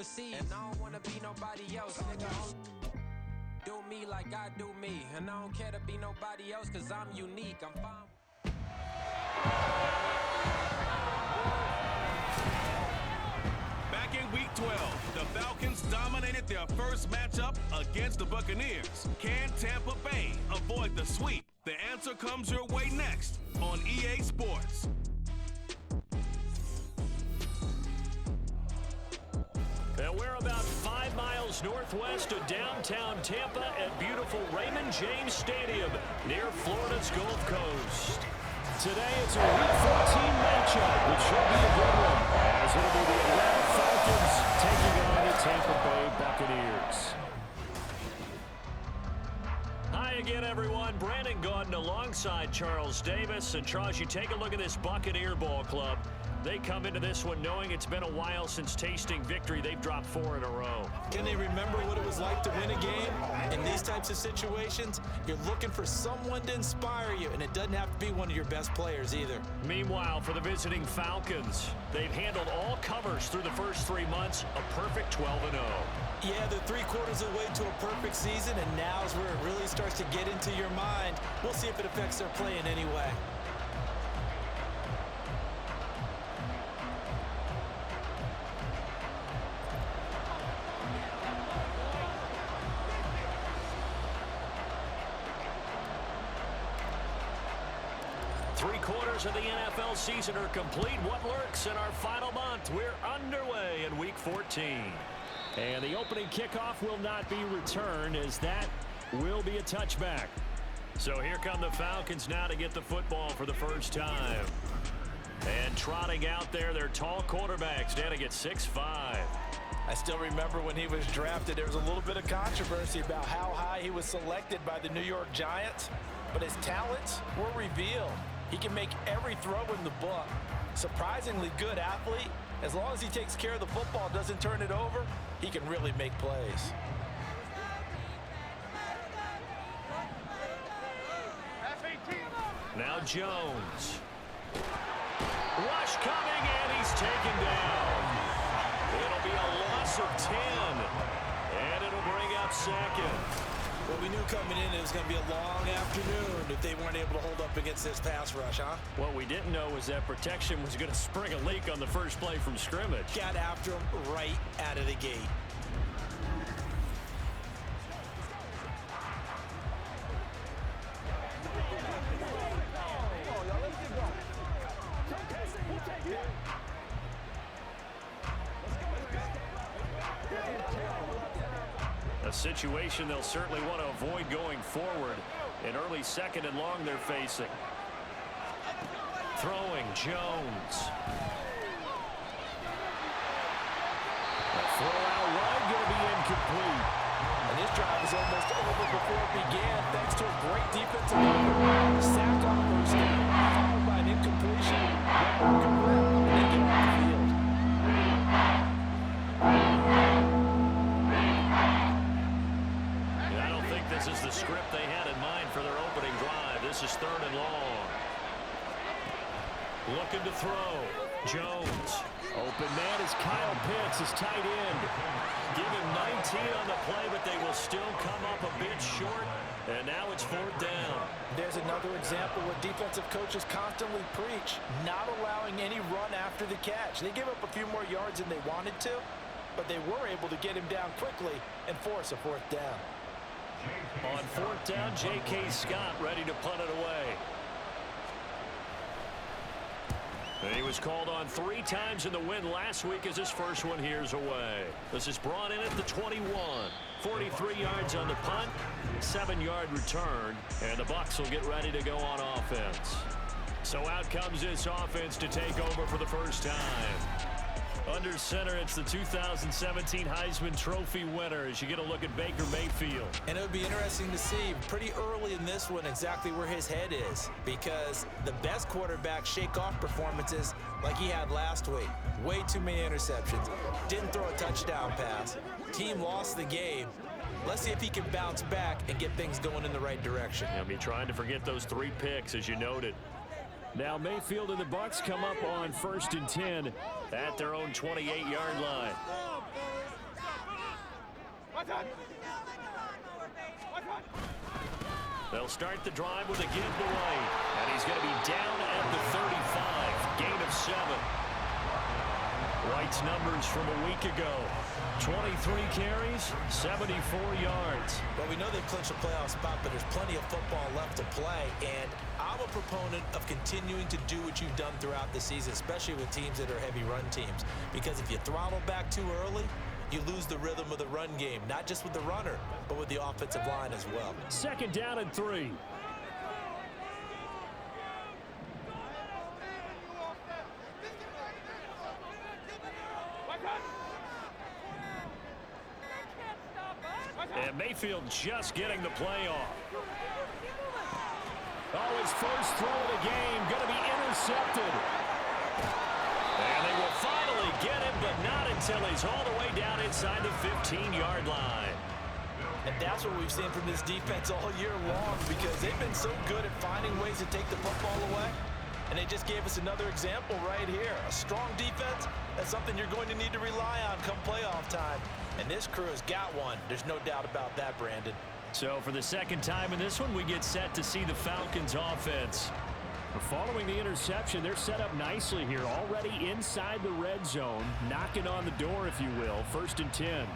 overseas. And I don't wanna be nobody else, nigga. Do me like I do me. And I don't care to be nobody else, cause I'm unique. I'm fine. Back in Week 12, the Falcons dominated their first matchup against the Buccaneers. Can Tampa Bay avoid the sweep? The answer comes your way next on EA Sports. And we're about 5 miles northwest of downtown Tampa at beautiful Raymond James Stadium near Florida's Gulf Coast. Today it's a Week 14 matchup, which should be a good one, as it'll be the Atlanta Falcons taking on the Tampa Bay Buccaneers. Hi again, everyone. Brandon Gaudin alongside Charles Davis. And Charles, you take a look at this Buccaneer ball club. They come into this one knowing it's been a while since tasting victory. They've dropped 4 in a row. Can they remember what it was like to win a game? In these types of situations, you're looking for someone to inspire you, and it doesn't have to be one of your best players either. Meanwhile, for the visiting Falcons, they've handled all covers through the first 3 months, a perfect 12-0. Yeah, they're 3/4 of the way to a perfect season, and now's where it really starts to get into your mind. We'll see if it affects their play in any way. Three-quarters of the NFL season are complete. What lurks in our final month? We're underway in Week 14. And the opening kickoff will not be returned, as that will be a touchback. So here come the Falcons now to get the football for the first time. And trotting out there, their tall quarterback standing at 6'5". I still remember when he was drafted, there was a little bit of controversy about how high he was selected by the New York Giants, but his talents were revealed. He can make every throw in the book. Surprisingly good athlete. As long as he takes care of the football, doesn't turn it over, he can really make plays. Now Jones. Rush coming, and he's taken down. It'll be a loss of 10, and it'll bring up second. Well, we knew coming in it was going to be a long afternoon if they weren't able to hold up against this pass rush, huh? What we didn't know was that protection was going to spring a leak on the first play from scrimmage. Got after him right out of the gate. A situation they'll certainly want to avoid going forward. An early second and long they're facing. Throwing Jones. A throw out wide, going to be incomplete. And this drive is almost over before it began, thanks to a great defensive effort. Sacked on first down, followed by an incompletion. And they get off the field. I don't think this is the script they had in mind for their opening drive. This is 3rd and long. Looking to throw. Jones. Open man is Kyle Pitts, his tight end. Give him 19 on the play, but they will still come up a bit short. And now it's 4th down. There's another example what defensive coaches constantly preach, not allowing any run after the catch. They give up a few more yards than they wanted to, but they were able to get him down quickly and force a 4th down. On 4th down, J.K. Scott ready to punt it away. And he was called on 3 times in the win last week, as his first one here's away. This is brought in at the 21. 43 yards on the punt, 7-yard return, and the Bucs will get ready to go on offense. So out comes this offense to take over for the first time. Under center, it's the 2017 Heisman Trophy winner as you get a look at Baker Mayfield. And it would be interesting to see pretty early in this one exactly where his head is, because the best quarterbacks shake off performances like he had last week. Way too many interceptions. Didn't throw a touchdown pass. Team lost the game. Let's see if he can bounce back and get things going in the right direction. He'll be trying to forget those 3 picks, as you noted. Now Mayfield and the Bucs come up on 1st and 10 at their own 28-yard line. They'll start the drive with a giveaway, and he's going to be down at the 35. Gain of 7. White's numbers from a week ago. 23 carries, 74 yards. Well, we know they've clinched a playoff spot, but there's plenty of football left to play, and I'm a proponent of continuing to do what you've done throughout the season, especially with teams that are heavy run teams, because if you throttle back too early, you lose the rhythm of the run game, not just with the runner, but with the offensive line as well. 2nd down and 3. And Mayfield just getting the play off. Oh, his first throw of the game going to be intercepted. And they will finally get him, but not until he's all the way down inside the 15-yard line. And that's what we've seen from this defense all year long, because they've been so good at finding ways to take the football away. And they just gave us another example right here. A strong defense, that's something you're going to need to rely on come playoff time. And this crew has got one. There's no doubt about that, Brandon. So for the second time in this one, we get set to see the Falcons offense. Following the interception, they're set up nicely here, already inside the red zone, knocking on the door, if you will. 1st and 10.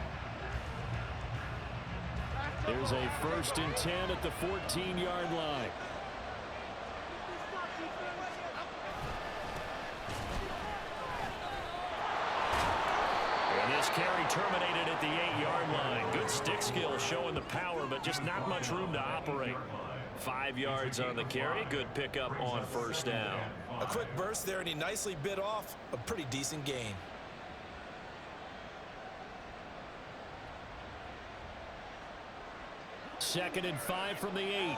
There's a 1st and 10 at the 14-yard line. And this carry terminated at the 8-yard line. Good stick skill showing the power, but just not much room to operate. 5 yards on the carry. Good pickup on 1st down. A quick burst there, and he nicely bit off a pretty decent gain. Second and 5 from the 8.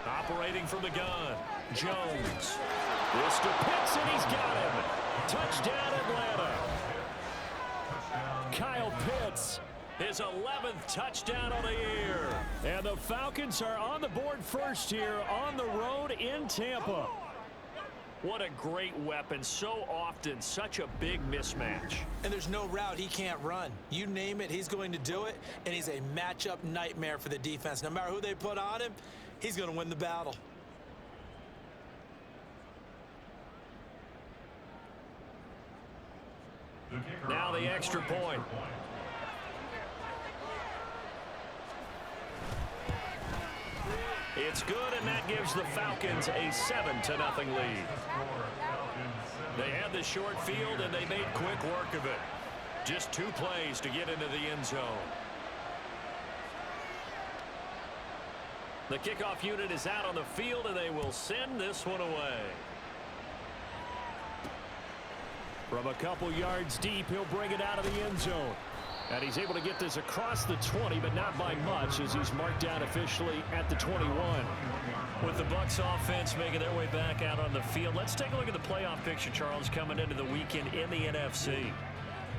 Operating from the gun. Jones. This to Pitts, and he's got him. Touchdown, Atlanta. Kyle Pitts, his 11th touchdown of the year. And the Falcons are on the board first here on the road in Tampa. What a great weapon. So often, such a big mismatch. And there's no route he can't run. You name it, he's going to do it, and he's a matchup nightmare for the defense. No matter who they put on him, he's going to win the battle. Now the extra point. It's good, and that gives the Falcons a 7-0 lead. They had the short field, and they made quick work of it. Just 2 plays to get into the end zone. The kickoff unit is out on the field, and they will send this one away. From a couple yards deep, he'll bring it out of the end zone. And he's able to get this across the 20, but not by much, as he's marked down officially at the 21. With the Bucs offense making their way back out on the field, let's take a look at the playoff picture, Charles, coming into the weekend in the NFC.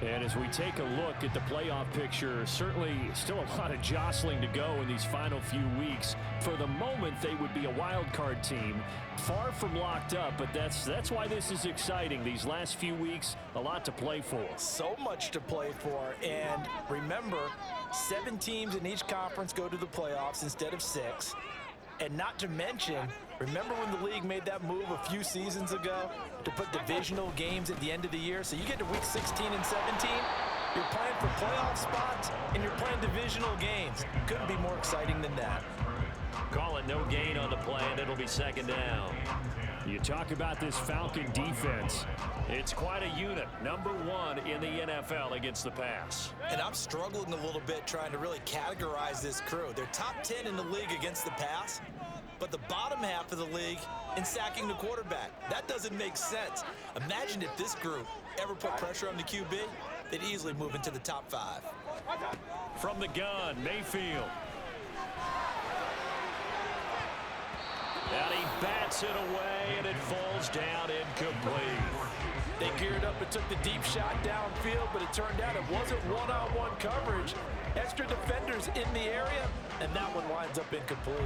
And as we take a look at the playoff picture, certainly still a lot of jostling to go in these final few weeks. For the moment, they would be a wild card team, far from locked up, but that's why this is exciting. These last few weeks, a lot to play for. So much to play for, and remember, 7 teams in each conference go to the playoffs instead of 6. And not to mention, remember when the league made that move a few seasons ago to put divisional games at the end of the year? So you get to week 16 and 17, you're playing for playoff spots, and you're playing divisional games. Couldn't be more exciting than that. Call it no gain on the play, and it'll be 2nd down. You talk about this Falcon defense. It's quite a unit. Number 1 in the NFL against the pass. And I'm struggling a little bit trying to really categorize this crew. They're top 10 in the league against the pass, but the bottom half of the league in sacking the quarterback. That doesn't make sense. Imagine if this group ever put pressure on the QB, they'd easily move into the top 5. From the gun, Mayfield. And he bats it away, and it falls down incomplete. They geared up and took the deep shot downfield, but it turned out it wasn't one-on-one coverage. Extra defenders in the area, and that one winds up incomplete.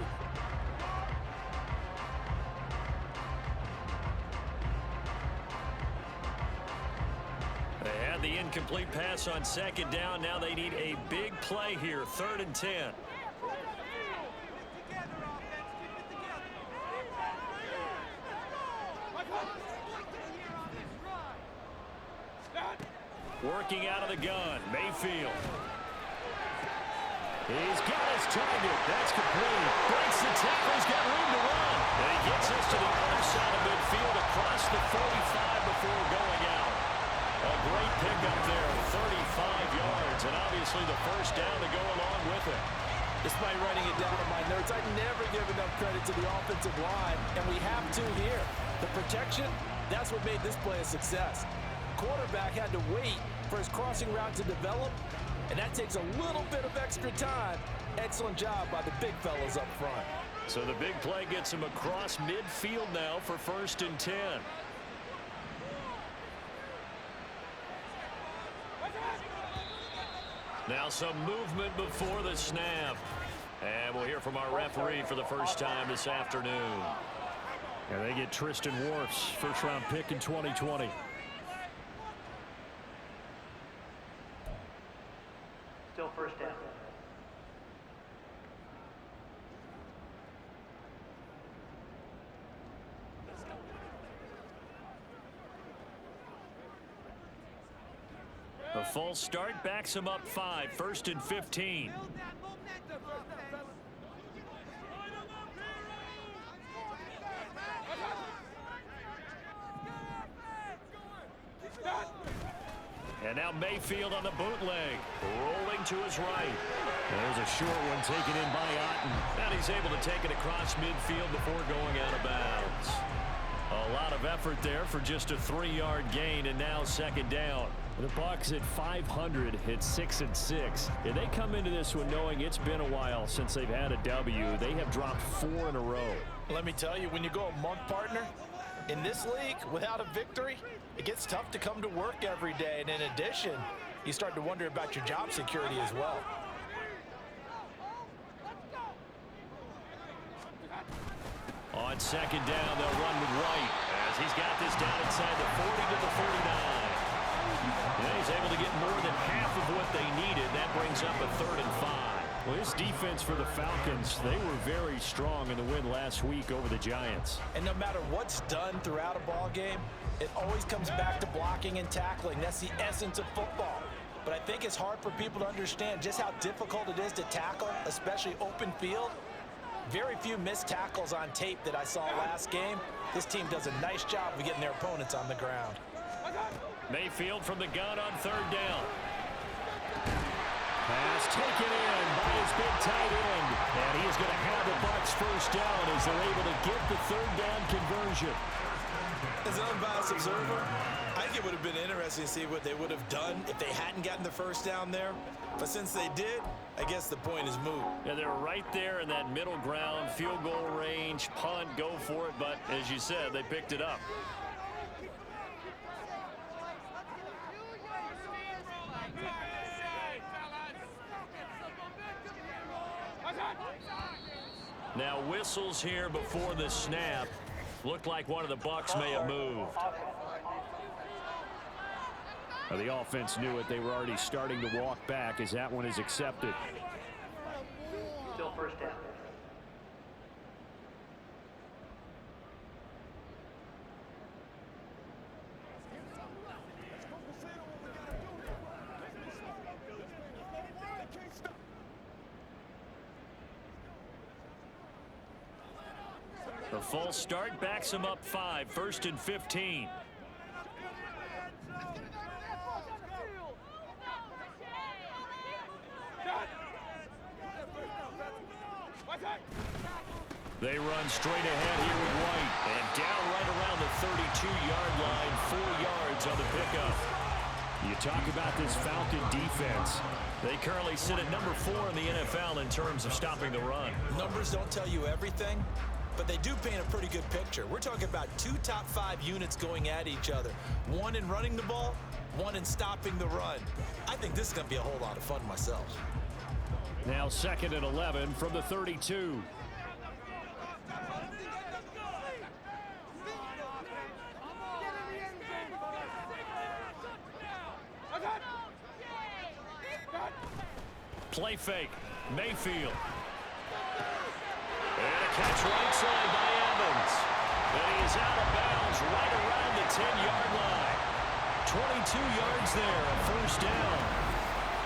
They had the incomplete pass on second down. Now they need a big play here, 3rd and 10. Working out of the gun, Mayfield. He's got his target. That's complete. Breaks the tackle. He's got room to run. And he gets us to the other side of midfield across the 45 before going out. A great pickup there, 35 yards, and obviously the first down to go along with it. Despite writing it down in my notes, I never give enough credit to the offensive line, and we have to here. The protection, that's what made this play a success. Quarterback had to wait for his crossing route to develop, and that takes a little bit of extra time. Excellent job by the big fellas up front. So the big play gets him across midfield now for 1st and 10. Now some movement before the snap. And we'll hear from our referee for the first time this afternoon. And they get Tristan Wirfs, first-round pick in 2020. Still first down. A false start backs him up 5, 1st and 15. And now Mayfield on the bootleg, rolling to his right. There's a short one taken in by Otten. And he's able to take it across midfield before going out of bounds. A lot of effort there for just a 3-yard gain, and now 2nd down. The Bucs at 500 hit 6-6. And they come into this one knowing it's been a while since they've had a W. They have dropped 4 in a row. Let me tell you, when you go a month, partner, in this league, without a victory, it gets tough to come to work every day. And in addition, you start to wonder about your job security as well. On 2nd down, they'll run with White as he's got this down inside the 40 to the 49. And he's able to get more than half of what they needed. That brings up a 3rd and 5. Well, this defense for the Falcons, they were very strong in the win last week over the Giants. And no matter what's done throughout a ball game, it always comes back to blocking and tackling. That's the essence of football. But I think it's hard for people to understand just how difficult it is to tackle, especially open field. Very few missed tackles on tape that I saw last game. This team does a nice job of getting their opponents on the ground. Mayfield from the gun on 3rd down. Pass taken in by his big tight end. And he is going to have the Bucs first down as they're able to get the 3rd down conversion. As an unbiased observer, I think it would have been interesting to see what they would have done if they hadn't gotten the first down there. But since they did, I guess the point is moot. Yeah, they're right there in that middle ground, field goal range, punt, go for it. But as you said, they picked it up. Now whistles here before the snap. Looked like one of the Bucs may have moved. Well, the offense knew it. They were already starting to walk back as that one is accepted. Still first down. The false start backs him up 5, 1st and 15. They run straight ahead here with White. And down right around the 32-yard line, 4 yards on the pickup. You talk about this Falcon defense. They currently sit at number 4 in the NFL in terms of stopping the run. Numbers don't tell you everything, but they do paint a pretty good picture. We're talking about 2 top 5 units going at each other. One in running the ball, one in stopping the run. I think this is going to be a whole lot of fun myself. Now 2nd and 11 from the 32. Play fake. Mayfield. And a catch right side by Evans. And he is out of bounds right around the 10-yard line. 22 yards there, a first down.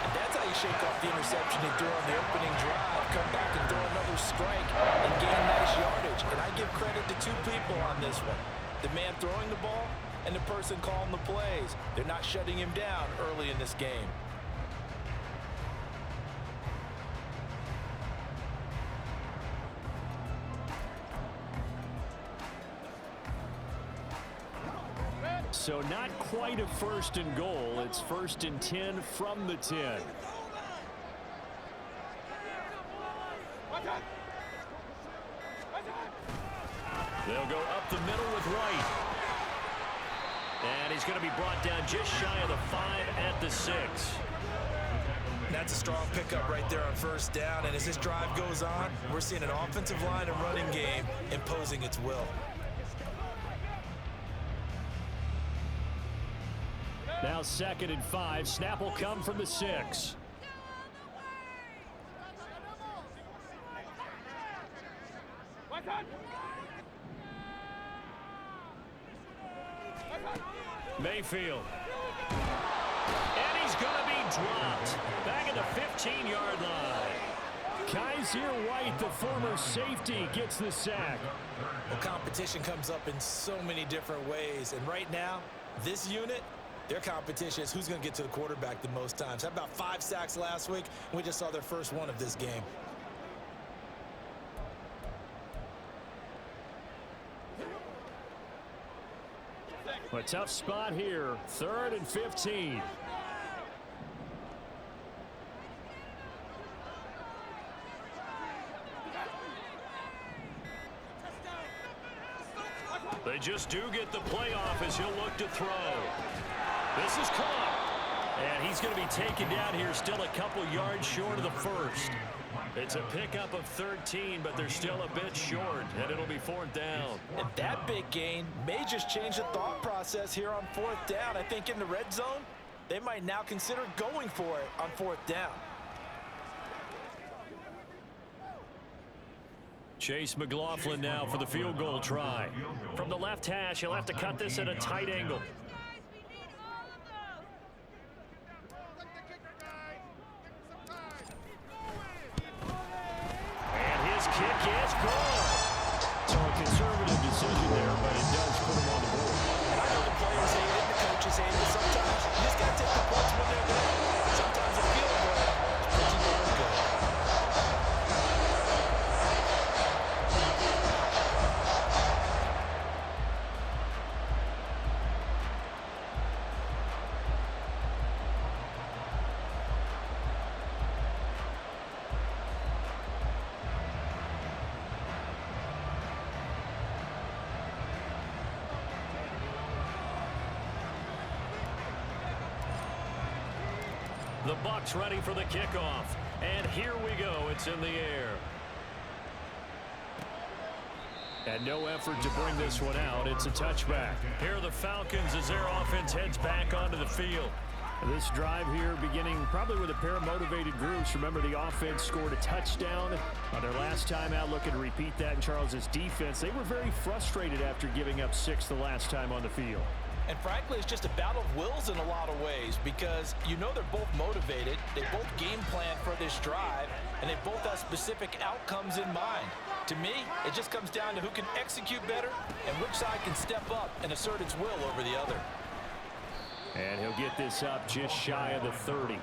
And that's how you shake off the interception you threw on the opening drive. Come back and throw another strike and gain nice yardage. And I give credit to two people on this one. The man throwing the ball and the person calling the plays. They're not shutting him down early in this game. So not quite a first and goal. It's first and 10 from the 10. They'll go up the middle with White. And he's going to be brought down just shy of the 5 at the 6. That's a strong pickup right there on first down. And as this drive goes on, we're seeing an offensive line and running game imposing its will. Now 2nd and 5. Snap will come from the 6. Mayfield. And he's going to be dropped. Back at the 15-yard line. Kaiser White, the former safety, gets the sack. Well, competition comes up in so many different ways. And right now, this unit, their competition is who's going to get to the quarterback the most times. How about 5 sacks last week? We just saw their first one of this game. A tough spot here. 3rd and 15. They just do get the playoff as he'll look to throw. This is caught. And he's going to be taken down here, still a couple yards short of the first. It's a pickup of 13, but they're still a bit short, and it'll be 4th down. And that big gain may just change the thought process here on 4th down. I think in the red zone, they might now consider going for it on 4th down. Chase McLaughlin now for the field goal try. From the left hash, he'll have to cut this at a tight angle. And his kick is gone. So a conservative decision there, but it does put him on the board. And I know the players hate it, the coaches hate it. Sometimes you just got to take the points when they're there. Sometimes a field goal is pretty damn good. The Bucs ready for the kickoff. And here we go. It's in the air. And no effort to bring this one out. It's a touchback. Here are the Falcons as their offense heads back onto the field. This drive here beginning probably with a pair of motivated groups. Remember, the offense scored a touchdown on their last time out. Looking to repeat that in Charles' defense. They were very frustrated after giving up 6 the last time on the field. And frankly, it's just a battle of wills in a lot of ways because you know they're both motivated. They both game plan for this drive, and they both have specific outcomes in mind. To me, it just comes down to who can execute better and which side can step up and assert its will over the other. And he'll get this up just shy of the 30.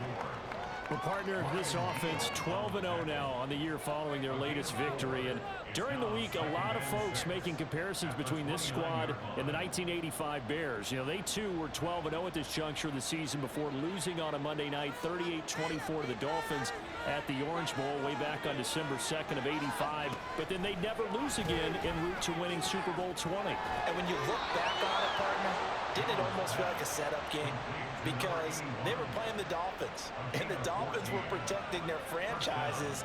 Well, partner, this offense 12-0 now on the year following their latest victory. And during the week, a lot of folks making comparisons between this squad and the 1985 Bears. You know, they too were 12-0 at this juncture of the season before losing on a Monday night 38-24 to the Dolphins at the Orange Bowl way back on December 2nd of '85. But then they'd never lose again en route to winning Super Bowl 20. And when you look back on it, partner, Didn't it almost feel like a setup game? Because they were playing the Dolphins, and the Dolphins were protecting their franchise's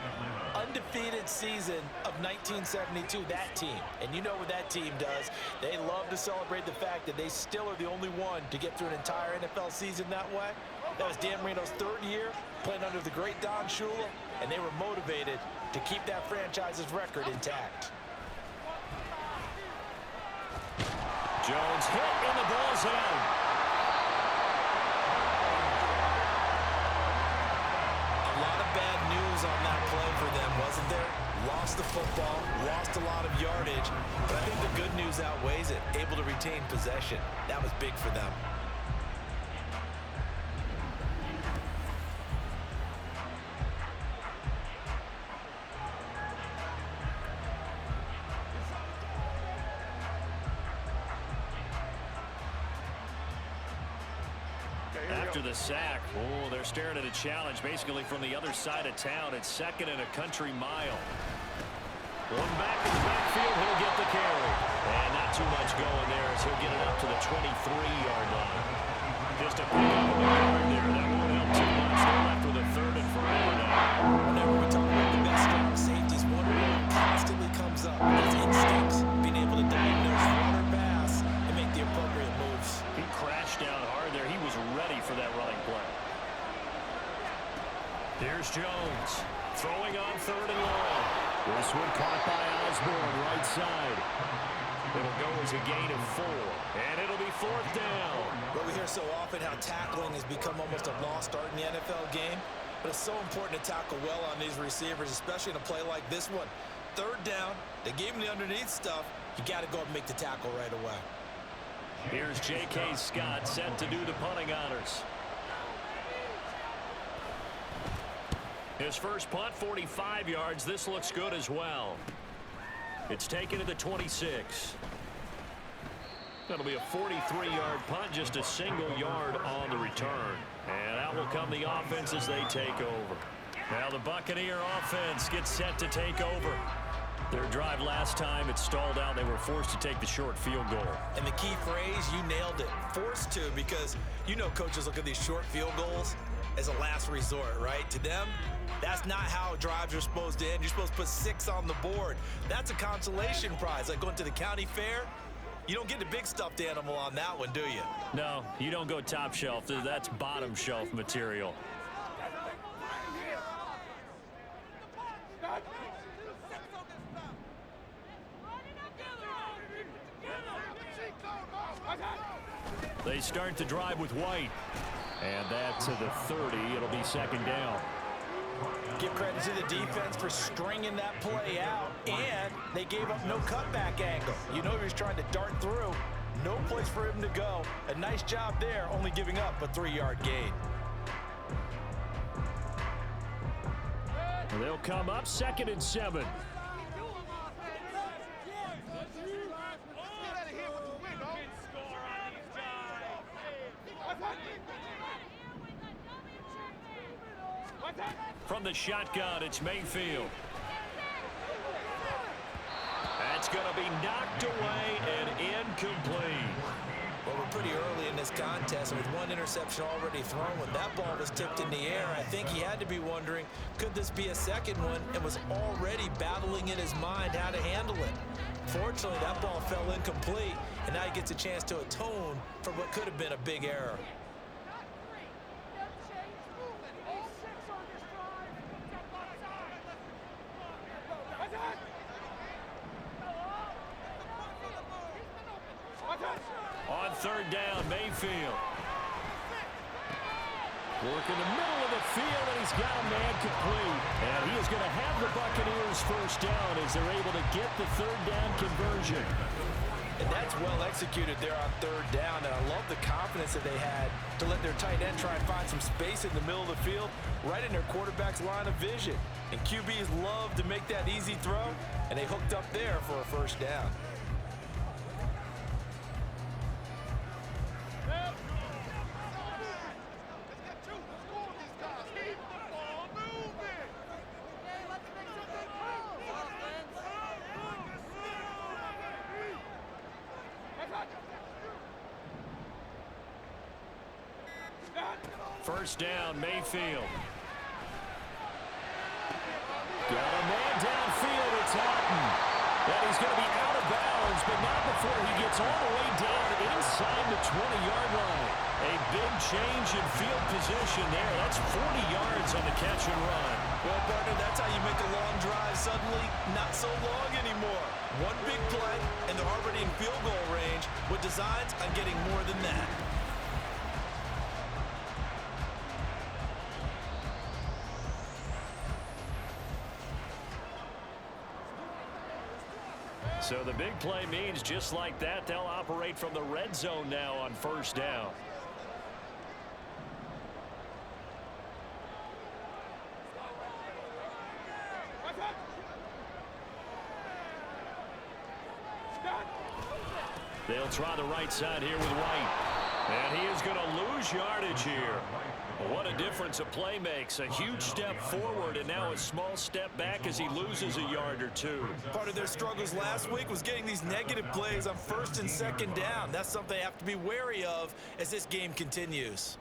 undefeated season of 1972, that team. And you know what that team does. They love to celebrate the fact that they still are the only one to get through an entire NFL season that way. That was Dan Marino's third year playing under the great Don Shula, and they were motivated to keep that franchise's record intact. Jones hit, and the ball's out. A lot of bad news on that play for them, wasn't there? Lost the football, lost a lot of yardage, but I think the good news outweighs it. Able to retain possession. That was big for them. After the sack, they're staring at a challenge basically from the other side of town. It's second and a country mile. One back in the backfield, he'll get the carry. And not too much going there as he'll get it up to the 23-yard line. Just a pick up of a yard there. That won't help too much. They're left with a third and forever now. Whenever we talk about the best strong safeties, one rule constantly comes up. That's instincts, being able to diagnose run or pass and make the appropriate moves. He crashed down hard there. He was ready for that running play. Here's Jones throwing on third and long. This one caught by Osborne, right side. It'll go as a gain of 4, and it'll be fourth down. Well, we hear so often how tackling has become almost a lost art in the NFL game, but it's so important to tackle well on these receivers, especially in a play like this one. Third down, they gave him the underneath stuff. You got to go up and make the tackle right away. Here's J.K. Scott set to do the punting honors. His first punt, 45 yards. This looks good as well. It's taken to the 26. That'll be a 43-yard punt, just a single yard on the return. And out will come the offense as they take over. Now the Buccaneer offense gets set to take over. Their drive last time, it stalled out. They were forced to take the short field goal. And the key phrase, you nailed it. Forced to, because you know coaches look at these short field goals as a last resort, right? To them, that's not how drives are supposed to end. You're supposed to put 6 on the board. That's a consolation prize. Like going to the county fair, you don't get the big stuffed animal on that one, do you? No, you don't go top shelf. That's bottom shelf material. They start the drive with White. And that to the 30. It'll be second down. Give credit to the defense for stringing that play out, and they gave up no cutback angle. You know he was trying to dart through. No place for him to go. A nice job there, only giving up a 3-yard gain. They'll come up second and 7. From the shotgun, it's Mayfield. That's going to be knocked away and incomplete. Well, we're pretty early in this contest, and with one interception already thrown, when that ball was tipped in the air, I think he had to be wondering, could this be a second one, and was already battling in his mind how to handle it. Fortunately, that ball fell incomplete, and now he gets a chance to atone for what could have been a big error. On third down, Mayfield. Work in the middle of the field, and he's got a man complete. And he is going to have the Buccaneers first down as they're able to get the third down conversion. And that's well executed there on third down. And I love the confidence that they had to let their tight end try and find some space in the middle of the field, right in their quarterback's line of vision. And QBs love to make that easy throw, and they hooked up there for a first down. First down, Mayfield. Got a man downfield. It's Houghton. And he's going to be out of bounds, but not before he gets all the way down inside the 20-yard line. A big change in field position there. That's 40 yards on the catch and run. Well, partner, that's how you make a long drive suddenly not so long anymore. One big play, and they're already in field goal range with designs on getting more than that. So the big play means just like that, they'll operate from the red zone now on first down. They'll try the right side here with White. And he is going to lose yardage here. What a difference a play makes. A huge step forward and now a small step back as he loses a yard or two. Part of their struggles last week was getting these negative plays on first and second down. That's something they have to be wary of as this game continues.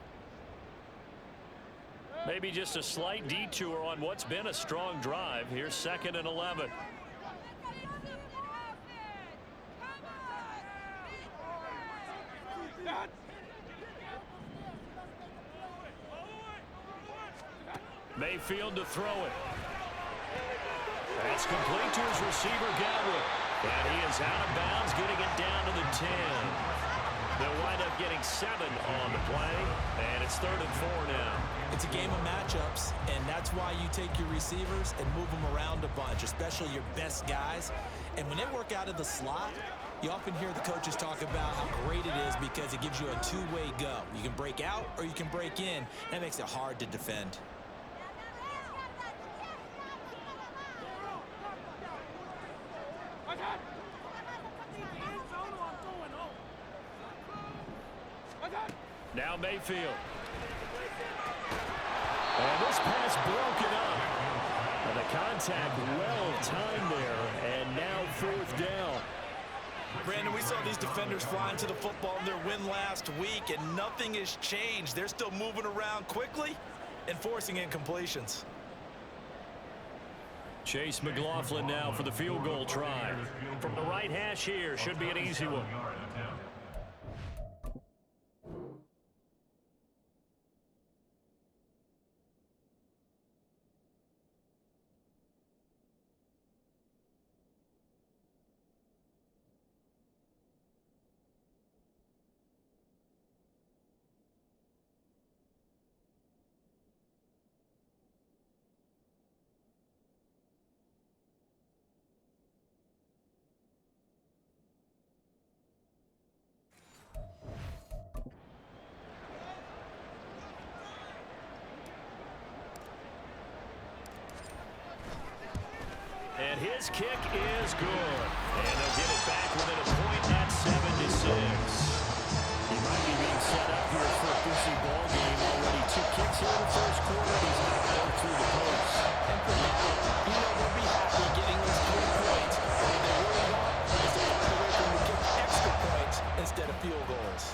Maybe just a slight detour on what's been a strong drive. Here's 2nd and 11. Mayfield to throw it. That's complete to his receiver, Gallup. And he is out of bounds, getting it down to the 10. They'll wind up getting 7 on the play, and it's 3rd and 4 now. It's a game of matchups, and that's why you take your receivers and move them around a bunch, especially your best guys. And when they work out of the slot, you often hear the coaches talk about how great it is because it gives you a two-way go. You can break out or you can break in. That makes it hard to defend. Now Mayfield. And this pass broken up. And the contact well timed there. And now 4th down. Brandon, we saw these defenders flying to the football in their win last week, and nothing has changed. They're still moving around quickly and forcing incompletions. Chase McLaughlin now for the field goal try. From the right hash here, should be an easy one. And his kick is good. And they'll get it back within a point at 7-6. He might be being set up here for a busy ball game. Already 2 kicks here in the first quarter. He's not going through the post. And for now, you know they'll be happy getting those 3 points. What they really want is to find a way for them to get extra points instead of field goals.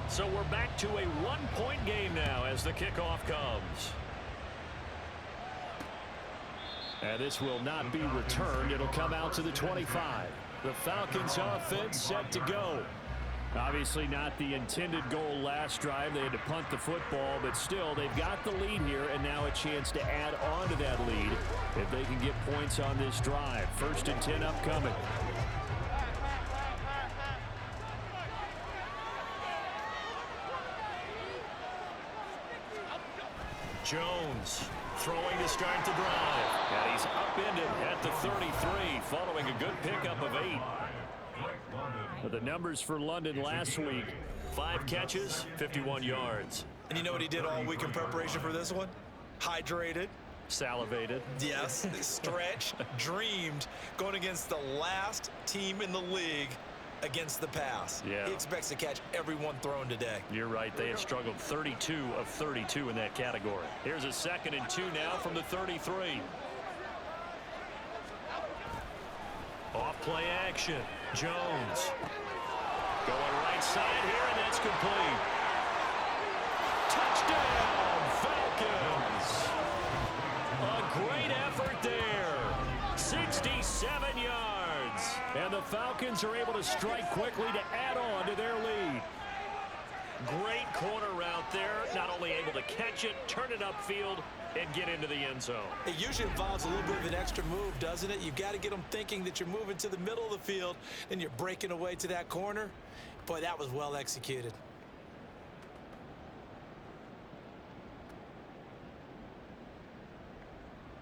So we're back to a 1-point game now as the kickoff comes. And this will not be returned. It'll come out to the 25. The Falcons offense set to go. Obviously not the intended goal last drive. They had to punt the football, but still they've got the lead here and now a chance to add on to that lead if they can get points on this drive. 1st and 10 upcoming. Jones throwing to start the drive. And he's upended at the 33 following a good pickup of 8. But the numbers for London last week, 5 catches, 51 yards. And you know what he did all week in preparation for this one? Hydrated, Salivated. Yes, stretched, dreamed, going against the last team in the league against the pass. Yeah. He expects to catch every one thrown today. You're right. They have struggled 32 of 32 in that category. Here's a 2nd and 2 now from the 33. Off play action. Jones. Going right side here, and that's complete. Touchdown, Falcons. A great effort there. 67 yards. And the Falcons are able to strike quickly to add on to their lead. Great corner route there. Not only able to catch it, turn it upfield, and get into the end zone. It usually involves a little bit of an extra move, doesn't it? You've got to get them thinking that you're moving to the middle of the field, and you're breaking away to that corner. Boy, that was well executed.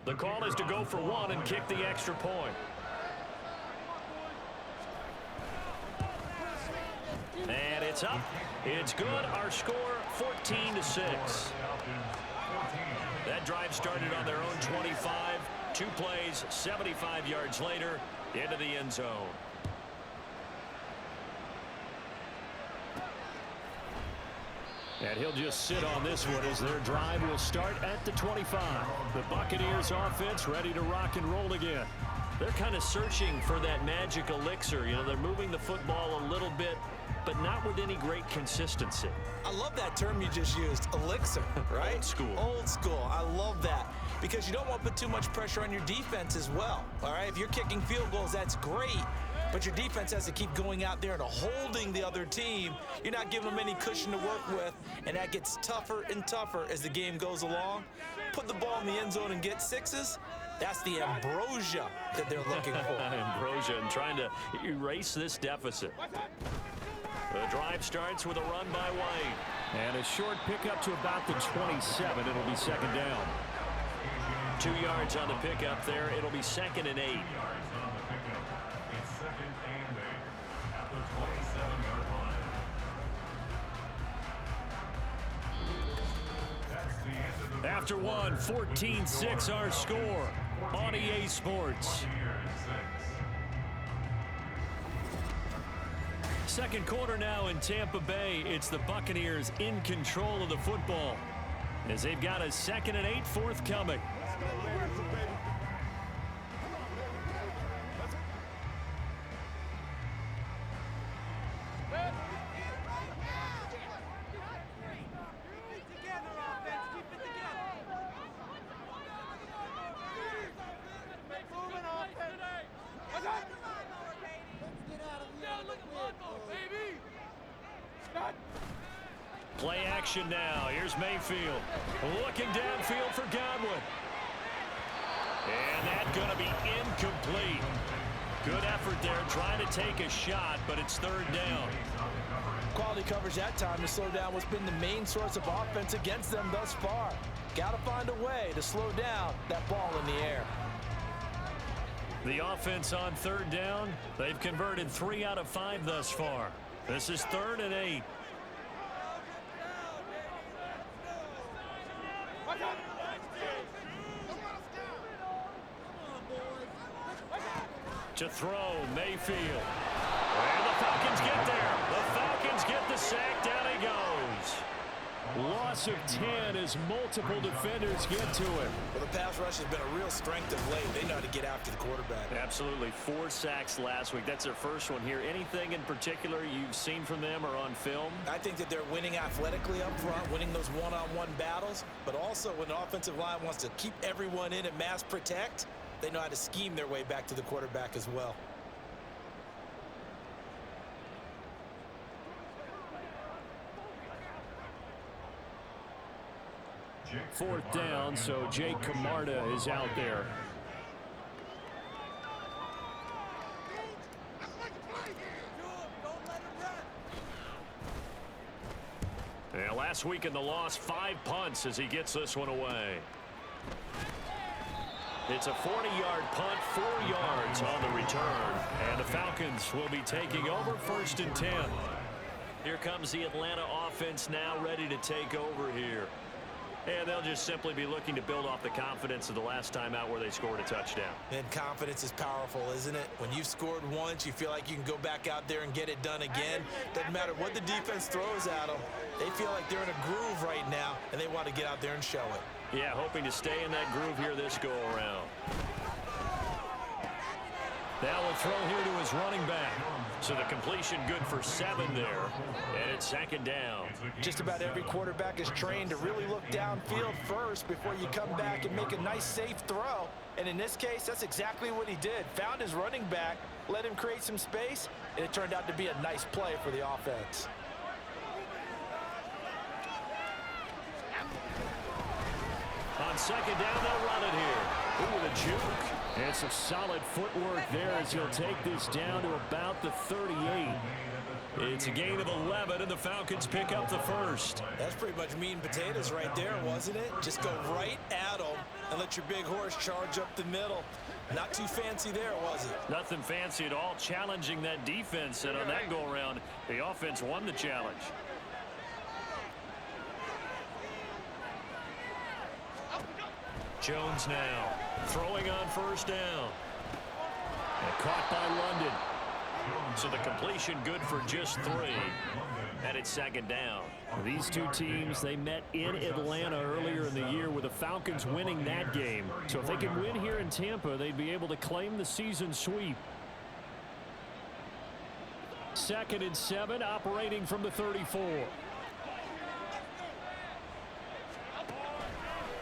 The call is to go for one and kick the extra point. And it's up. It's good. Our score, 14-6. That drive started on their own 25. 2 plays, 75 yards later, into the end zone. And he'll just sit on this one as their drive will start at the 25. The Buccaneers offense ready to rock and roll again. They're kind of searching for that magic elixir. You know, they're moving the football a little bit, but not with any great consistency. I love that term you just used, elixir, right? Old school. Old school. I love that because you don't want to put too much pressure on your defense as well, all right? If you're kicking field goals, that's great, but your defense has to keep going out there and holding the other team. You're not giving them any cushion to work with, and that gets tougher and tougher as the game goes along. Put the ball in the end zone and get 6s. That's the ambrosia that they're looking for. Ambrosia and trying to erase this deficit. The drive starts with a run by White. And a short pickup to about the 27. It'll be 2nd down. 2 yards on the pickup there. It'll be 2nd and 8. After one, 14-6 our score on EA Sports. Second quarter now in Tampa Bay. It's the Buccaneers in control of the football as they've got a 2nd and 8 forthcoming. Play action now. Here's Mayfield. Looking downfield for Godwin. And that's going to be incomplete. Good effort there trying to take a shot, but it's 3rd down. Quality coverage that time to slow down what's been the main source of offense against them thus far. Got to find a way to slow down that ball in the air. The offense on 3rd down, they've converted 3 out of 5 thus far. This is 3rd and 8. To throw, Mayfield. And the Falcons get there. The Falcons get the sack. Down he goes. Loss of 10 as multiple defenders get to it. Well, the pass rush has been a real strength of late. They know how to get after the quarterback. Absolutely. 4 sacks last week. That's their first one here. Anything in particular you've seen from them or on film? I think that they're winning athletically up front, winning those one-on-one battles, but also when the offensive line wants to keep everyone in and mass protect, they know how to scheme their way back to the quarterback as well. Fourth down, so Jake Camarda is out there. Yeah, last week in the loss, 5 punts as he gets this one away. It's a 40-yard punt, 4 yards on the return. And the Falcons will be taking over 1st and 10. Here comes the Atlanta offense now ready to take over here. And they'll just simply be looking to build off the confidence of the last time out where they scored a touchdown. And confidence is powerful, isn't it? When you've scored once, you feel like you can go back out there and get it done again. Doesn't matter what the defense throws at them. They feel like they're in a groove right now, and they want to get out there and show it. Yeah, hoping to stay in that groove here this go-around. Now a throw here to his running back. So the completion good for 7 there. And it's 2nd down. Just about every quarterback is trained to really look downfield first before you come back and make a nice, safe throw. And in this case, that's exactly what he did. Found his running back, let him create some space, and it turned out to be a nice play for the offense. On 2nd down, they'll run it here. Ooh, with a juke. And some solid footwork there as he'll take this down to about the 38. It's a gain of 11, and the Falcons pick up the first. That's pretty much meat and potatoes right there, wasn't it? Just go right at them and let your big horse charge up the middle. Not too fancy there, was it? Nothing fancy at all, challenging that defense. And on that go-around, the offense won the challenge. Jones now throwing on 1st down. And caught by London. So the completion good for just 3. And it's 2nd down. These two teams, they met in Atlanta earlier in the year with the Falcons winning that game. So if they can win here in Tampa, they'd be able to claim the season sweep. 2nd and 7, operating from the 34.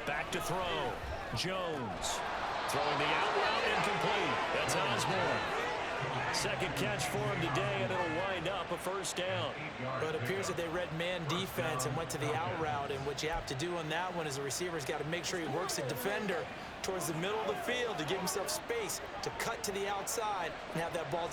Back to throw. Jones throwing the out route, incomplete. That's Osborne. 2nd catch for him today, and it'll wind up a 1st down. But it appears that they read man defense and went to the out route, and what you have to do on that one is the receiver's got to make sure he works the defender towards the middle of the field to give himself space to cut to the outside and have that ball.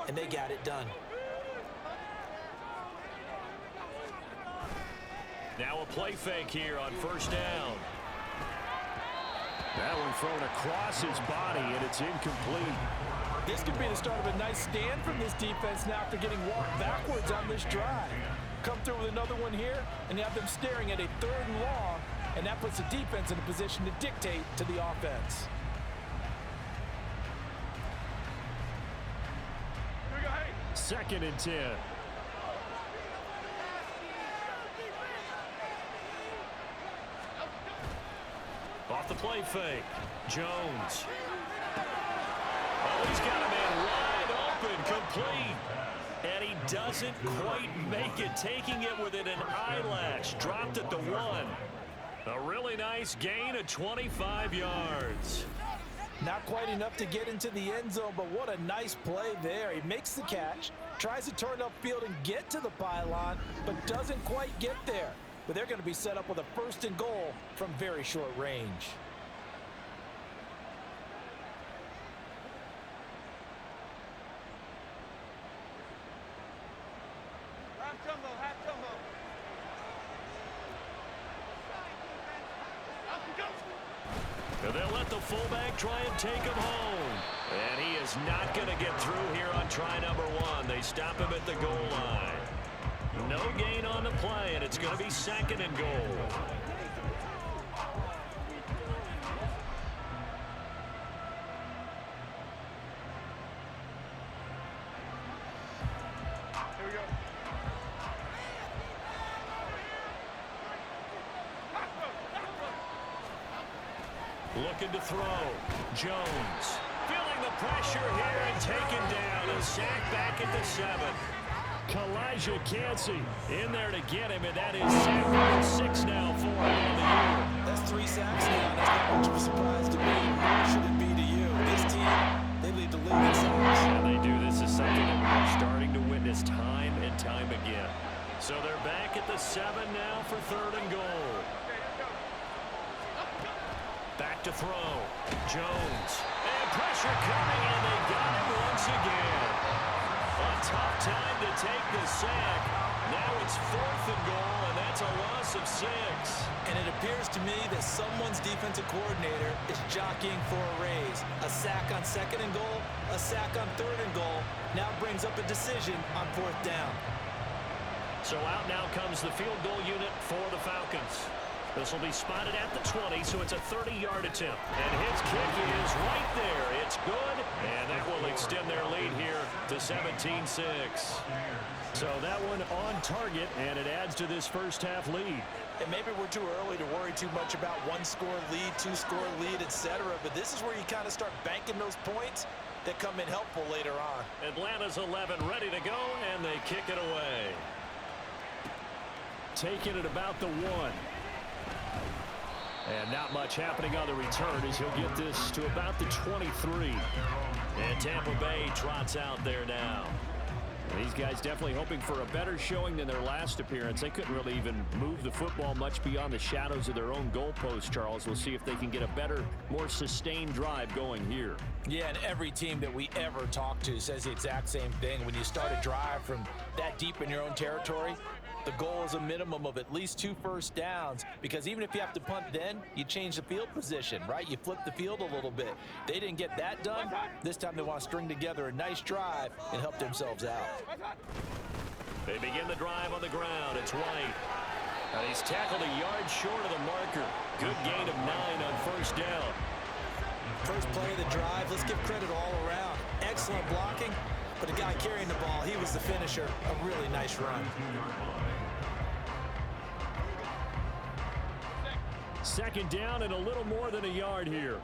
and they got it done. Now a play fake here on first down. That one thrown across his body, and it's incomplete. This could be the start of a nice stand from this defense now after getting walked backwards on this drive. Come through with another one here, and you have them staring at a 3rd and long, and that puts the defense in a position to dictate to the offense. Second and 10. Off the play fake. Jones. Oh, he's got a man wide open, complete. And he doesn't quite make it, taking it within an eyelash. Dropped at the 1. A really nice gain of 25 yards. Not quite enough to get into the end zone, but what a nice play there. He makes the catch, tries to turn upfield and get to the pylon, but doesn't quite get there. But they're going to be set up with a 1st and goal from very short range. They'll let the fullback try and take him home. And he is not going to get through here on try number 1. They stop him at the goal line. No gain on the play, and it's going to be 2nd and goal. Here we go. Looking to throw. Jones feeling the pressure here and taken down. A sack back at the 7. Kalijah Cansey in there to get him, and that is sack number 6 now for him on the year. That's 3 sacks now. That's not much of a surprise to me, nor should it be to you. This team, they lead the league in sacks. And they do. This is something that we're starting to witness time and time again. So they're back at the 7 now for 3rd and goal. Back to throw. Jones. And pressure coming, and they got him once again. A tough time to take the sack. Now it's 4th and goal, and that's a loss of 6. And it appears to me that someone's defensive coordinator is jockeying for a raise. A sack on 2nd and goal, a sack on 3rd and goal, now brings up a decision on 4th down. So out now comes the field goal unit for the Falcons. This will be spotted at the 20, so it's a 30-yard attempt. And his kick is right there. It's good, and that will extend their lead here to 17-6. So that one on target, and it adds to this first half lead. And maybe we're too early to worry too much about 1-score lead, 2-score lead, etc. But this is where you kind of start banking those points that come in helpful later on. Atlanta's 11 ready to go, and they kick it away. Taking it about the 1. And not much happening on the return as he'll get this to about the 23. And Tampa Bay trots out there now. These guys definitely hoping for a better showing than their last appearance. They couldn't really even move the football much beyond the shadows of their own goalpost, Charles. We'll see if they can get a better, more sustained drive going here. Yeah, and every team that we ever talk to says the exact same thing. When you start a drive from that deep in your own territory, the goal is a minimum of at least 2 first downs, because even if you have to punt then, you change the field position, right? You flip the field a little bit. They didn't get that done. This time they want to string together a nice drive and help themselves out. They begin the drive on the ground. It's White. And he's tackled a yard short of the marker. Good gain of 9 on first down. First play of the drive, let's give credit all around. Excellent blocking, but the guy carrying the ball, he was the finisher. A really nice run. Second down and a little more than a yard here.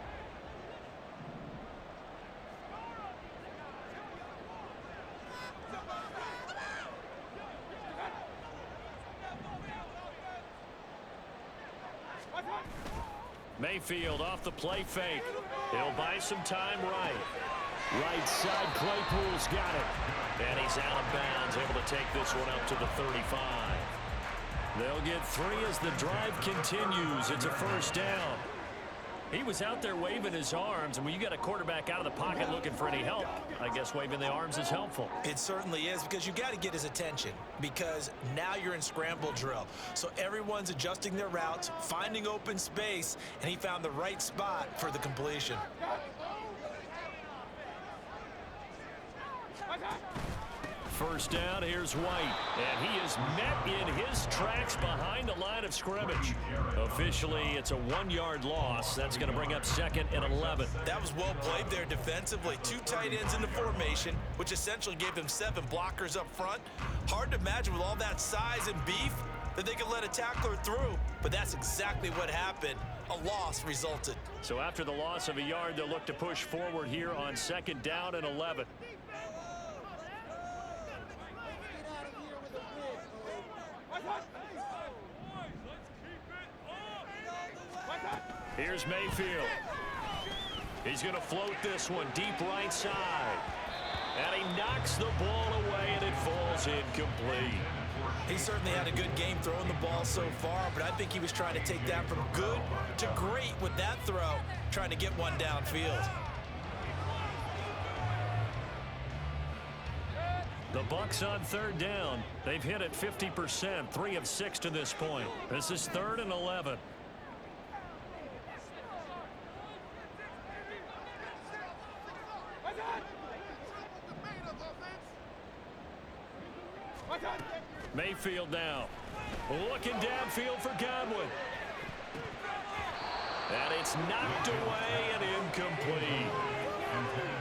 Mayfield off the play fake. He'll buy some time right. Right side, Claypool's got it. And he's out of bounds, able to take this one up to the 35. They'll get 3 as the drive continues. It's a first down. He was out there waving his arms, and when you got a quarterback out of the pocket looking for any help, I guess waving the arms is helpful. It certainly is, because you got to get his attention, because now you're in scramble drill. So everyone's adjusting their routes, finding open space, and he found the right spot for the completion. First down, here's White, and he is met in his tracks behind the line of scrimmage. Officially, it's a 1-yard loss. That's going to bring up 2nd and 11. That was well played there defensively. 2 tight ends in the formation, which essentially gave them 7 blockers up front. Hard to imagine with all that size and beef that they could let a tackler through, but that's exactly what happened. A loss resulted. So after the loss of a yard, they'll look to push forward here on 2nd down and 11. Here's Mayfield. He's going to float this one deep right side. And he knocks the ball away, and it falls incomplete. He certainly had a good game throwing the ball so far, but I think he was trying to take that from good to great with that throw, trying to get one downfield. The Bucs on 3rd down. They've hit it 50%, 3 of 6 to this point. This is 3rd and 11. Mayfield now. Looking downfield for Godwin. And it's knocked away and incomplete.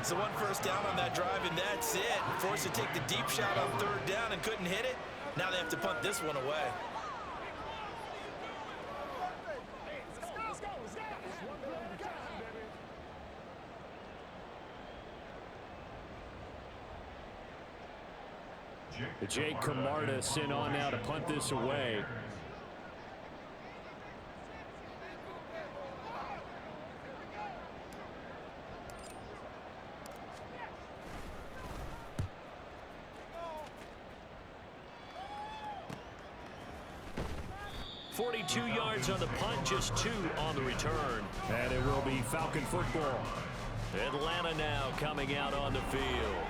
So 1 first down on that drive, and that's it. Forced to take the deep shot on 3rd down and couldn't hit it. Now they have to punt this one away. Jake Camarda sent on now to punt this away. .42 yards on the punt, just 2 on the return. And it will be Falcon football. Atlanta now coming out on the field.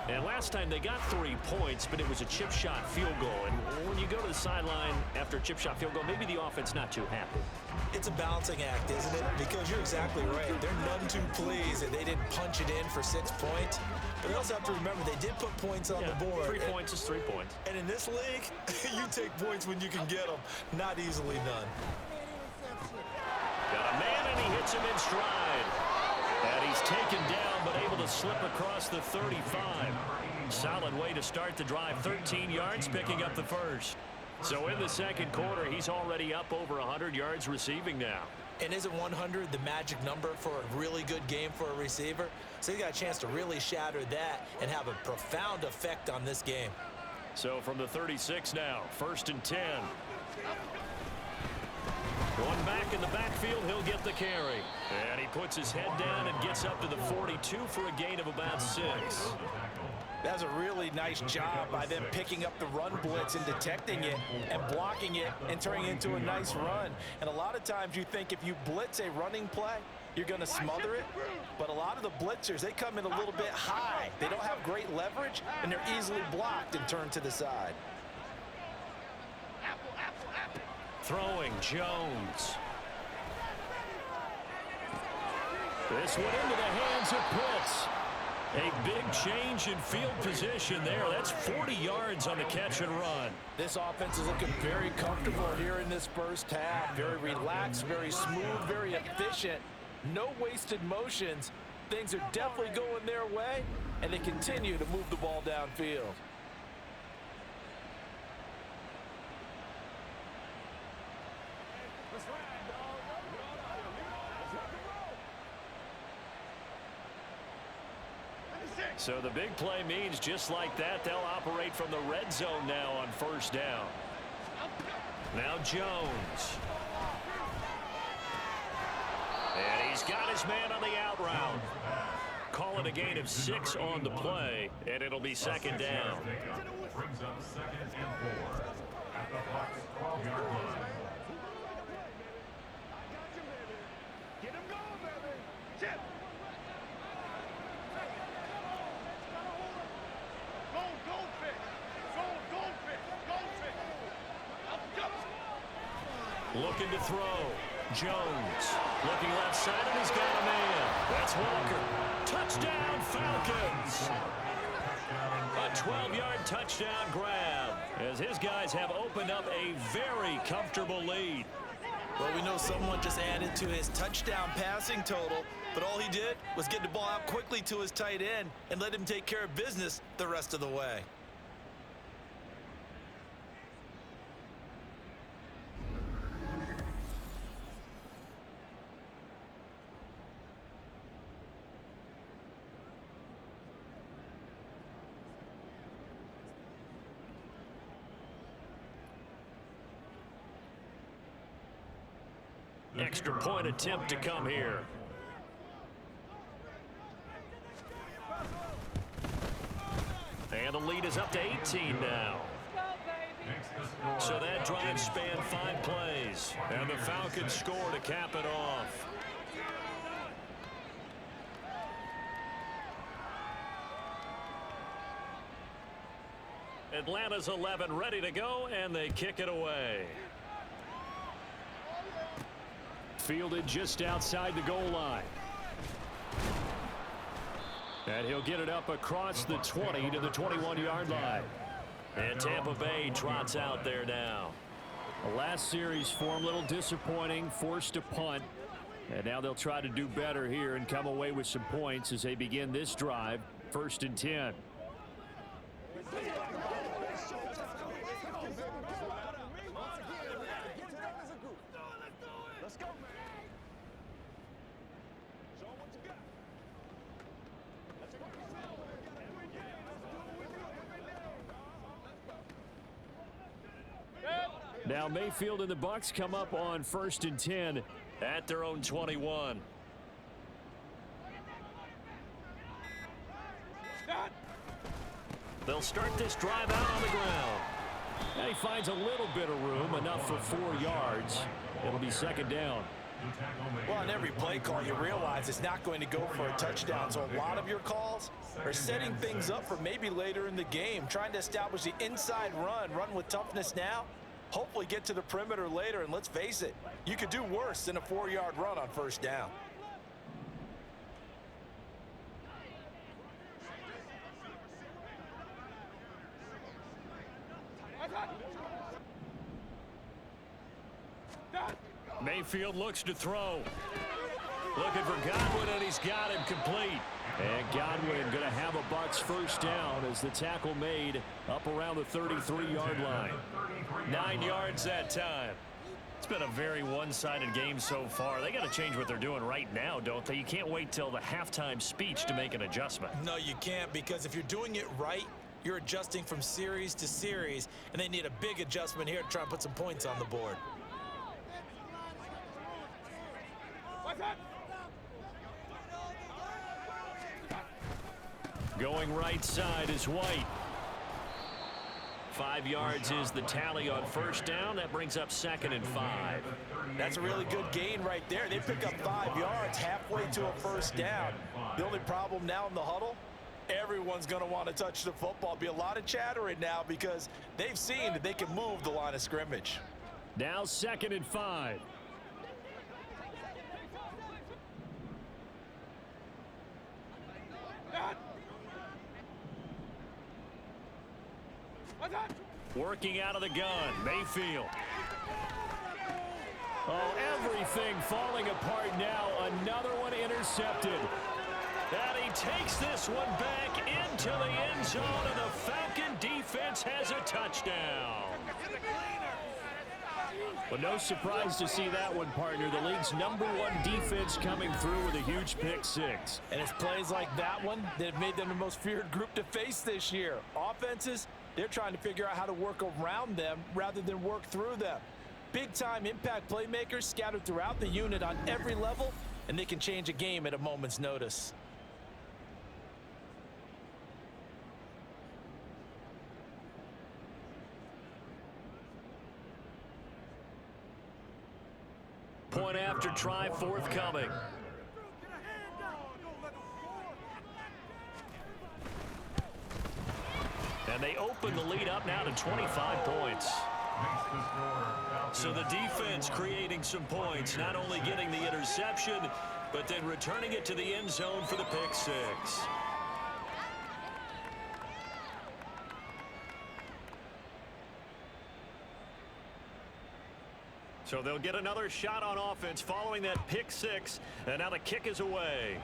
And last time they got 3 points, but it was a chip shot field goal. And when you go to the sideline after a chip shot field goal, maybe the offense not too happy. It's a balancing act, isn't it? Because you're exactly right. They're none too pleased that they didn't punch it in for 6 points. But you also have to remember they did put points on the board. 3 points is 3 points. And in this league, you take points when you can get them. Not easily done. Got a man, and he hits him in stride. And he's taken down, but able to slip across the 35. Solid way to start the drive. 13 yards, picking up the first. So in the second quarter, he's already up over 100 yards receiving now. And isn't 100 the magic number for a really good game for a receiver? So he got a chance to really shatter that and have a profound effect on this game. So from the 36 now, 1st and 10. Going back in the backfield, he'll get the carry. And he puts his head down and gets up to the 42 for a gain of about 6. That's a really nice job by them picking up the run blitz and detecting it and blocking it and turning it into a nice run. And a lot of times you think if you blitz a running play, you're going to smother it. But a lot of the blitzers, they come in a little bit high. They don't have great leverage, and they're easily blocked and turned to the side. Throwing Jones. This one into the hands of Pitts. A big change in field position there. That's 40 yards on the catch and run. This offense is looking very comfortable here in this first half. Very relaxed, very smooth, very efficient. No wasted motions. Things are definitely going their way, and they continue to move the ball downfield. So the big play means just like that, they'll operate from the red zone now on 1st down. Now Jones. And he's got his man on the out route. Call it a gain of 6 on the play, and it'll be 2nd down. Brings up 2nd and 4 at the Bucs 12-yard line. Looking to throw. Jones. Looking left side, and he's got a man. That's Walker. Touchdown, Falcons. A 12-yard touchdown grab as his guys have opened up a very comfortable lead. Well, we know someone just added to his touchdown passing total, but all he did was get the ball out quickly to his tight end and let him take care of business the rest of the way. Extra point attempt to come here. And the lead is up to 18 now. So that drive spanned 5 plays. And the Falcons score to cap it off. Atlanta's 11 ready to go, and they kick it away. Fielded just outside the goal line. And he'll get it up across the 20 to the 21-yard line. And Tampa Bay trots out there now. The last series form a little disappointing, forced a punt. And now they'll try to do better here and come away with some points as they begin this drive, 1st and 10. Now Mayfield and the Bucs come up on 1st and 10 at their own 21. They'll start this drive out on the ground. And he finds a little bit of room, enough for 4 yards. It'll be 2nd down. Well, on every play call, you realize it's not going to go for a touchdown. So a lot of your calls are setting things up for maybe later in the game, trying to establish the inside run with toughness now. Hopefully get to the perimeter later, and let's face it, you could do worse than a 4-yard run on 1st down. Mayfield looks to throw. Looking for Godwin, and he's got him complete. And Godwin going to have a Bucs 1st down as the tackle made up around the 33-yard line. 9 yards that time. It's been a very one-sided game so far. They got to change what they're doing right now, don't they? You can't wait till the halftime speech to make an adjustment. No, you can't, because if you're doing it right, you're adjusting from series to series, and they need a big adjustment here to try and put some points on the board. Going right side is White. 5 yards is the tally on 1st down. That brings up 2nd and 5. That's a really good gain right there. They pick up 5 yards halfway to a 1st down. The only problem now in the huddle, everyone's going to want to touch the football. Be a lot of chattering now because they've seen that they can move the line of scrimmage. Now 2nd and 5. Working out of the gun, Mayfield. Oh, everything falling apart now. Another one intercepted. And he takes this one back into the end zone, and the Falcon defense has a touchdown. Well, no surprise to see that one, partner. The league's #1 defense coming through with a huge pick 6. And it's plays like that one that have made them the most feared group to face this year. Offenses, they're trying to figure out how to work around them rather than work through them. Big-time impact playmakers scattered throughout the unit on every level, and they can change a game at a moment's notice. Point after try forthcoming. And they open the lead up now to 25 points. Makes the score. So the defense creating some points, not only getting the interception, but then returning it to the end zone for the pick six. So they'll get another shot on offense following that pick six, and now the kick is away.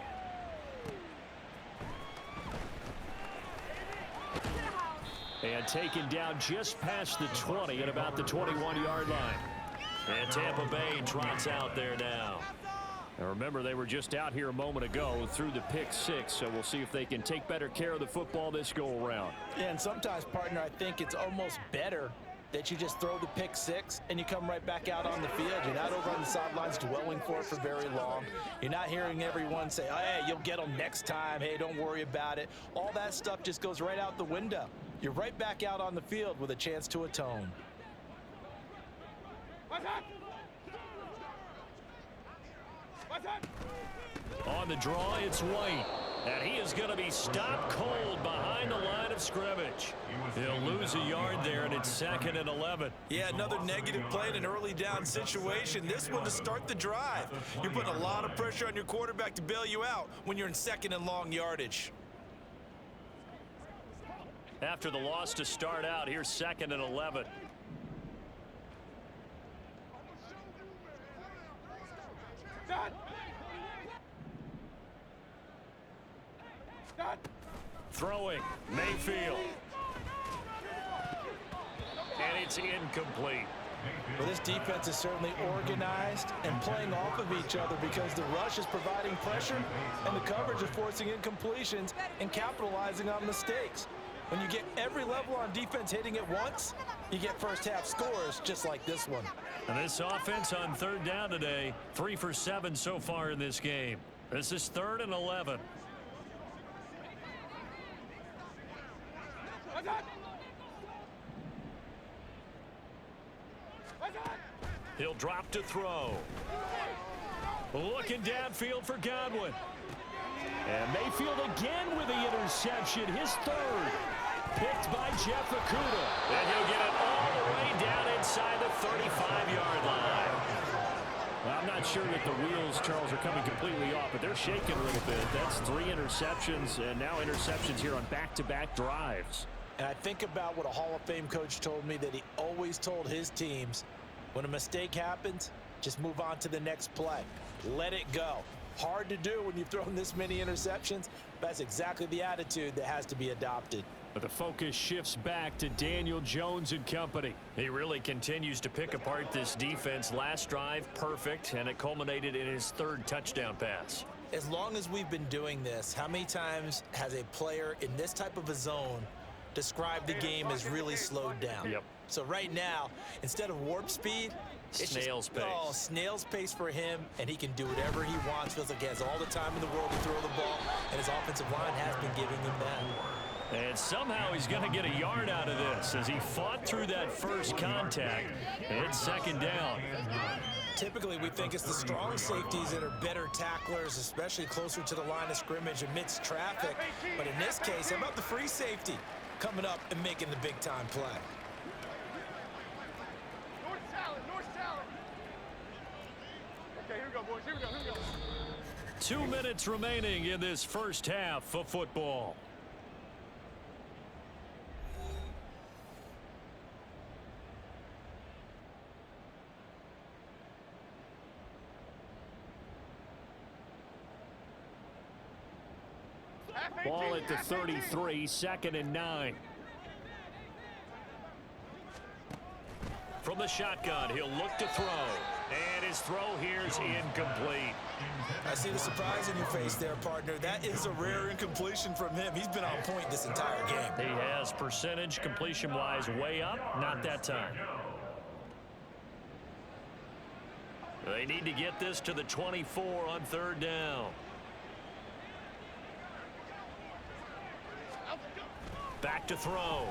And taken down just past the 20 at about the 21-yard line. And Tampa Bay trots out there now. Now remember, they were just out here a moment ago through the pick six, so we'll see if they can take better care of the football this go-around. Yeah, and sometimes, partner, I think it's almost better that you just throw the pick six and you come right back out on the field. You're not over on the sidelines dwelling for it for very long. You're not hearing everyone say, oh, hey, you'll get them next time. Hey, don't worry about it. All that stuff just goes right out the window. You're right back out on the field with a chance to atone. On the draw, it's White. And he is going to be stopped cold behind the line of scrimmage. He'll lose a yard there, and it's 2nd and 11. Yeah, another negative play in an early down situation. This one to start the drive. You're putting a lot of pressure on your quarterback to bail you out when you're in 2nd and long yardage. After the loss to start out, here's 2nd and 11. Throwing, Mayfield. And it's incomplete. Well, this defense is certainly organized and playing off of each other because the rush is providing pressure and the coverage is forcing incompletions and capitalizing on mistakes. When you get every level on defense hitting at once, you get first-half scores just like this one. And this offense on 3rd down today, 3 for 7 so far in this game. This is 3rd and 11. He'll drop to throw. Looking downfield for Godwin. And Mayfield again with the interception, his 3rd. Picked by Jeff Okudah. And he'll get it all the way down inside the 35-yard line. Well, I'm not sure that the wheels, Charles, are coming completely off, but they're shaking a little bit. That's 3 interceptions, and now interceptions here on back-to-back drives. And I think about what a Hall of Fame coach told me, that he always told his teams, when a mistake happens, just move on to the next play. Let it go. Hard to do when you've thrown this many interceptions. That's exactly the attitude that has to be adopted. But the focus shifts back to Daniel Jones and company. He really continues to pick apart this defense. Last drive, perfect, and it culminated in his 3rd touchdown pass. As long as we've been doing this, how many times has a player in this type of a zone described the game as really slowed down? Yep. So right now, instead of warp speed, it's snail's pace. Oh, snail's pace for him, and he can do whatever he wants. Feels like he has all the time in the world to throw the ball, and his offensive line has been giving him that. And somehow he's going to get a yard out of this as he fought through that first contact. It's 2nd down. Typically, we think it's the strong safeties that are better tacklers, especially closer to the line of scrimmage amidst traffic. But in this case, how about the free safety coming up and making the big-time play? North salad. Okay, here we go, boys. Here we go. 2 minutes remaining in this first half of football. Ball at the 33, 2nd and 9. From the shotgun, he'll look to throw. And his throw here is incomplete. I see the surprise in your face there, partner. That is a rare incompletion from him. He's been on point this entire game. He has percentage completion-wise way up, not that time. They need to get this to the 24 on 3rd down. Back to throw.